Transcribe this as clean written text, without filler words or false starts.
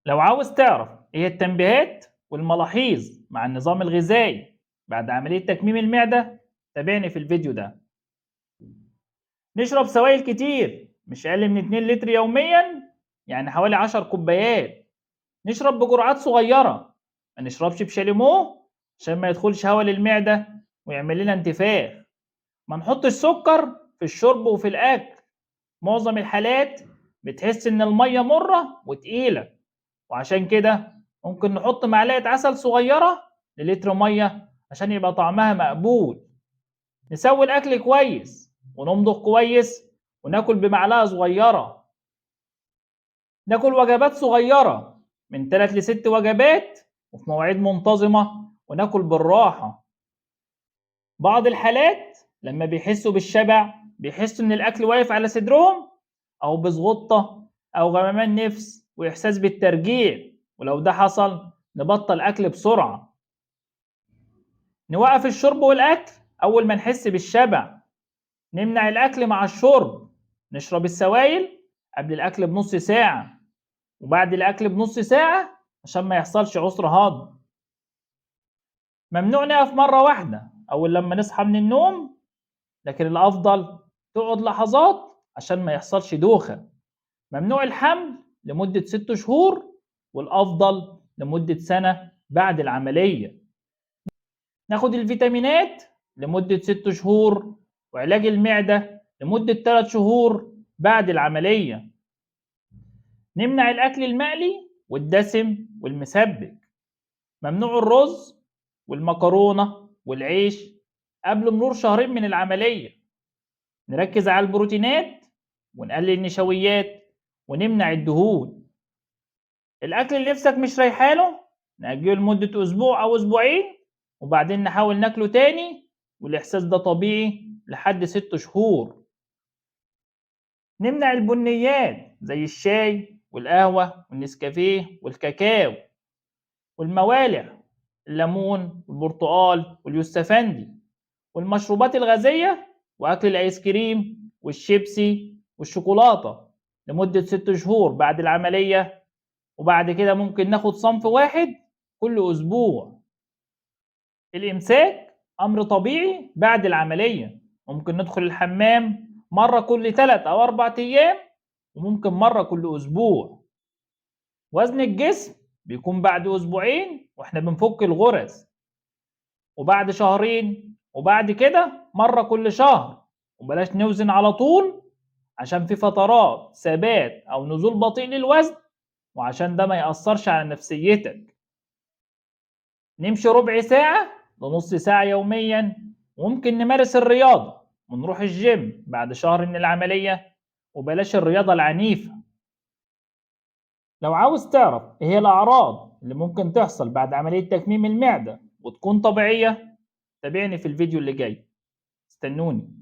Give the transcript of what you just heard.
لو عاوز تعرف إيه هي التنبيهات والملاحظ مع النظام الغذائي بعد عملية تكميم المعدة، تابعني في الفيديو ده. نشرب سوائل كتير مش أقل من 2 لتر يوميا، يعني حوالي 10 كوبايات. نشرب بجرعات صغيرة، ما نشربش بشاليمو عشان ما يدخلش هواء للمعدة ويعمل لنا انتفاخ. ما نحطش سكر في الشرب وفي الأكل. معظم الحالات بتحس إن المية مرة وتقيلة، وعشان كده ممكن نحط معلقة عسل صغيرة للتر مية عشان يبقى طعمها مقبول. نسوي الأكل كويس ونمضغ كويس وناكل بمعلقة صغيرة. ناكل وجبات صغيرة من 3 ل 6 وجبات وفي مواعيد منتظمة، وناكل بالراحة. بعض الحالات لما بيحسوا بالشبع بيحسوا إن الأكل واقف على صدرهم، أو بزغطة أو غممان نفس وإحساس بالترجيع، ولو ده حصل نبطل أكل بسرعة. نوقف الشرب والأكل أول ما نحس بالشبع. نمنع الأكل مع الشرب. نشرب السوائل قبل الأكل بنص ساعة وبعد الأكل بنص ساعة عشان ما يحصلش عسر هضم. ممنوع نقف مرة واحدة أول لما نصحى من النوم، لكن الأفضل تقعد لحظات عشان ما يحصلش دوخة. ممنوع الحمل لمدة 6 شهور، والأفضل لمدة سنة بعد العملية. ناخد الفيتامينات لمدة 6 شهور، وعلاج المعدة لمدة 3 شهور بعد العملية. نمنع الأكل المقلي والدسم والمسبك. ممنوع الرز والمكرونة والعيش قبل مرور شهرين من العملية. نركز على البروتينات ونقلل النشويات ونمنع الدهون. الأكل اللي نفسك مش رايحاله نأجله لمدة أسبوع أو أسبوعين وبعدين نحاول ناكله تاني، والإحساس ده طبيعي لحد 6 شهور. نمنع البنيات زي الشاي والقهوة والنسكافيه والكاكاو، والموالح الليمون والبرتقال واليوسفندي، والمشروبات الغازية وأكل الآيس كريم والشيبسي والشوكولاتة لمدة 6 شهور بعد العملية. وبعد كده ممكن ناخد صنف واحد كل أسبوع. الإمساك أمر طبيعي بعد العملية. ممكن ندخل الحمام مرة كل 3 أو 4 أيام، وممكن مرة كل أسبوع. وزن الجسم بيكون بعد أسبوعين وإحنا بنفك الغرز، وبعد شهرين، وبعد كده مرة كل شهر. وبلاش نوزن على طول عشان في فترات ثبات أو نزول بطيء للوزن، وعشان ده ما يأثرش على نفسيتك. نمشي ربع ساعة لنص ساعة يوميا، وممكن نمارس الرياضة ونروح الجيم بعد شهر من العملية، وبلاش الرياضة العنيفة. لو عاوز تعرف ايه هي الأعراض اللي ممكن تحصل بعد عملية تكميم المعدة وتكون طبيعية، تابعني في الفيديو اللي جاي. استنوني.